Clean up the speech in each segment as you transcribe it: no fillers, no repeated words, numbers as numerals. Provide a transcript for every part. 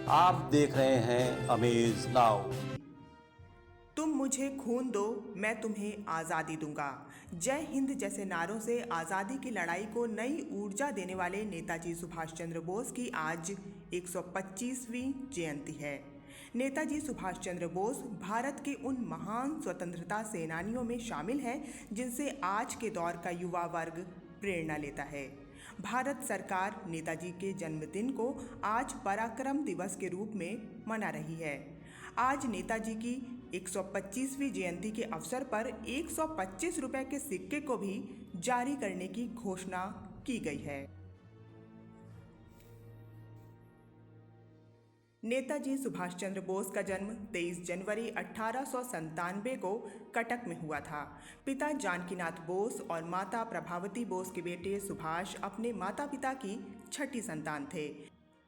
आप देख रहे हैं अमेज नाउ। तुम मुझे खून दो, मैं तुम्हें आज़ादी दूंगा। जय हिंद जैसे नारों से आज़ादी की लड़ाई को नई ऊर्जा देने वाले नेताजी सुभाष चंद्र बोस की आज 125वीं जयंती है। नेताजी सुभाष चंद्र बोस भारत के उन महान स्वतंत्रता सेनानियों में शामिल हैं जिनसे आज के दौर का युवा वर्ग प्रेरणा लेता है। भारत सरकार नेताजी के जन्मदिन को आज पराक्रम दिवस के रूप में मना रही है। आज नेताजी की 125वीं जयंती के अवसर पर 125 रुपए के सिक्के को भी जारी करने की घोषणा की गई है। नेताजी सुभाष चंद्र बोस का जन्म 23 जनवरी 1897 को कटक में हुआ था। पिता जानकीनाथ बोस और माता प्रभावती बोस के बेटे सुभाष अपने माता पिता की छठी संतान थे।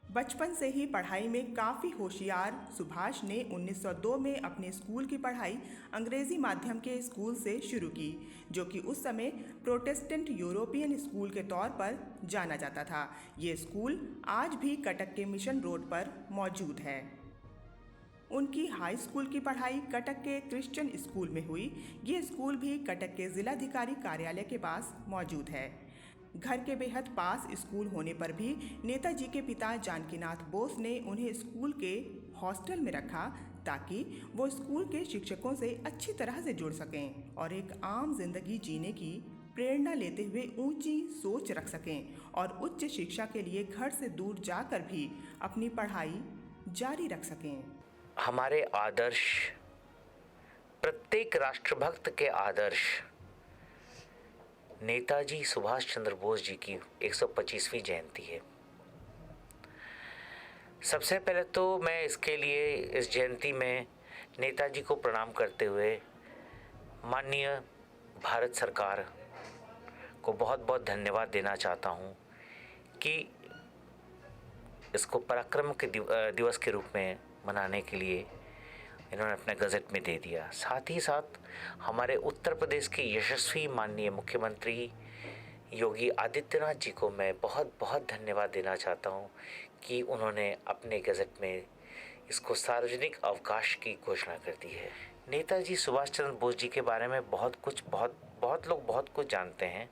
बचपन से ही पढ़ाई में काफ़ी होशियार सुभाष ने 1902 में अपने स्कूल की पढ़ाई अंग्रेज़ी माध्यम के स्कूल से शुरू की, जो कि उस समय प्रोटेस्टेंट यूरोपियन स्कूल के तौर पर जाना जाता था। ये स्कूल आज भी कटक के मिशन रोड पर मौजूद है। उनकी हाई स्कूल की पढ़ाई कटक के क्रिश्चियन स्कूल में हुई। ये स्कूल भी कटक के जिलाधिकारी कार्यालय के पास मौजूद है। घर के बेहद पास स्कूल होने पर भी नेताजी के पिता जानकीनाथ बोस ने उन्हें स्कूल के हॉस्टल में रखा ताकि वो स्कूल के शिक्षकों से अच्छी तरह से जुड़ सकें और एक आम जिंदगी जीने की प्रेरणा लेते हुए ऊंची सोच रख सकें और उच्च शिक्षा के लिए घर से दूर जाकर भी अपनी पढ़ाई जारी रख सकें। हमारे आदर्श, प्रत्येक राष्ट्रभक्त के आदर्श नेताजी सुभाष चंद्र बोस जी की 125वीं जयंती है। सबसे पहले तो मैं इसके लिए इस जयंती में नेताजी को प्रणाम करते हुए माननीय भारत सरकार को बहुत बहुत धन्यवाद देना चाहता हूँ कि इसको पराक्रम के दिवस के रूप में मनाने के लिए इन्होंने अपने गज़ट में दे दिया। साथ ही साथ हमारे उत्तर प्रदेश के यशस्वी माननीय मुख्यमंत्री योगी आदित्यनाथ जी को मैं बहुत बहुत धन्यवाद देना चाहता हूं कि उन्होंने अपने गज़ट में इसको सार्वजनिक अवकाश की घोषणा कर दी है। नेताजी सुभाष चंद्र बोस जी के बारे में बहुत लोग बहुत कुछ जानते हैं।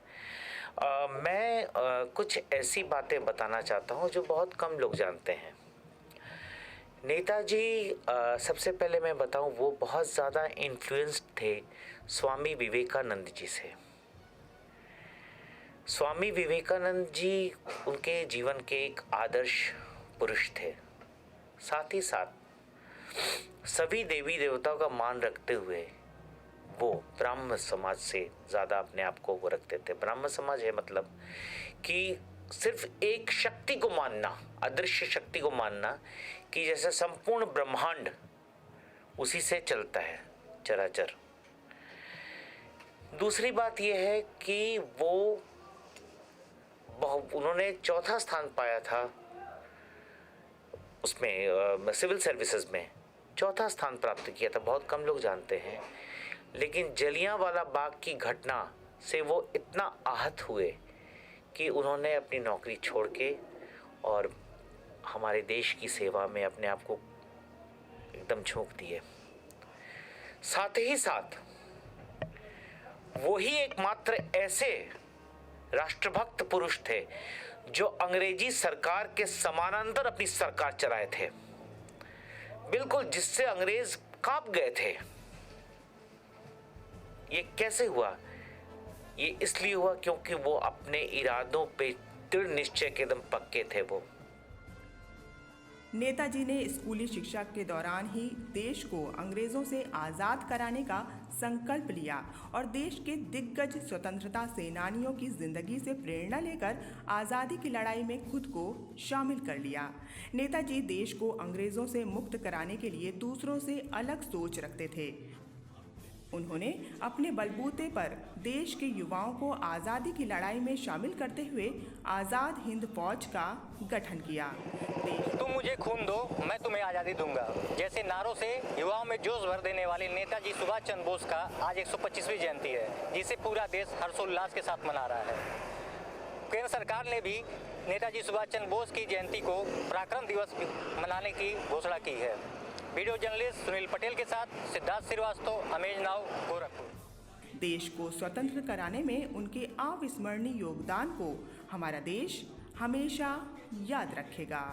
मैं कुछ ऐसी बातें बताना चाहता हूं जो बहुत कम लोग जानते हैं। नेताजी सबसे पहले मैं बताऊं, वो बहुत ज़्यादा इन्फ्लुएंस्ड थे स्वामी विवेकानंद जी से। स्वामी विवेकानंद जी उनके जीवन के एक आदर्श पुरुष थे। साथ ही साथ सभी देवी देवताओं का मान रखते हुए वो ब्राह्मण समाज से ज़्यादा अपने आप को वो रखते थे। ब्राह्मण समाज है मतलब कि सिर्फ एक शक्ति को मानना, अदृश्य शक्ति को मानना कि जैसे संपूर्ण ब्रह्मांड उसी से चलता है चराचर। दूसरी बात यह है कि उन्होंने चौथा स्थान पाया था उसमें सिविल सर्विसेज में चौथा स्थान प्राप्त किया था। बहुत कम लोग जानते हैं, लेकिन जलियांवाला बाग की घटना से वो इतना आहत हुए कि उन्होंने अपनी नौकरी छोड़ के और हमारे देश की सेवा में अपने आप को एकदम झोंक दिए। साथ ही साथ वो ही एकमात्र ऐसे राष्ट्रभक्त पुरुष थे जो अंग्रेजी सरकार के समानांतर अपनी सरकार चलाए थे, बिल्कुल जिससे अंग्रेज कांप गए थे। ये कैसे हुआ? ये इसलिए हुआ क्योंकि वो अपने इरादों पे दृढ़ निश्चय के एकदम पक्के थे। वो नेताजी ने स्कूली शिक्षा के दौरान ही देश को अंग्रेजों से आज़ाद कराने का संकल्प लिया और देश के दिग्गज स्वतंत्रता सेनानियों की जिंदगी से प्रेरणा लेकर आज़ादी की लड़ाई में खुद को शामिल कर लिया। नेताजी देश को अंग्रेजों से मुक्त कराने के लिए दूसरों से अलग सोच रखते थे। उन्होंने अपने बलबूते पर देश के युवाओं को आज़ादी की लड़ाई में शामिल करते हुए आज़ाद हिंद फौज का गठन किया। तुम मुझे खून दो, मैं तुम्हें आज़ादी दूंगा जैसे नारों से युवाओं में जोश भर देने वाले नेताजी सुभाष चंद्र बोस का आज 125वीं जयंती है, जिसे पूरा देश हर्षोल्लास के साथ मना रहा है। केंद्र सरकार ने भी नेताजी सुभाष चंद्र बोस की जयंती को पराक्रम दिवस मनाने की घोषणा की है। वीडियो जर्नलिस्ट सुनील पटेल के साथ सिद्धार्थ श्रीवास्तव, अमेज नाउ, गोरखपुर। देश को स्वतंत्र कराने में उनके अविस्मरणीय योगदान को हमारा देश हमेशा याद रखेगा।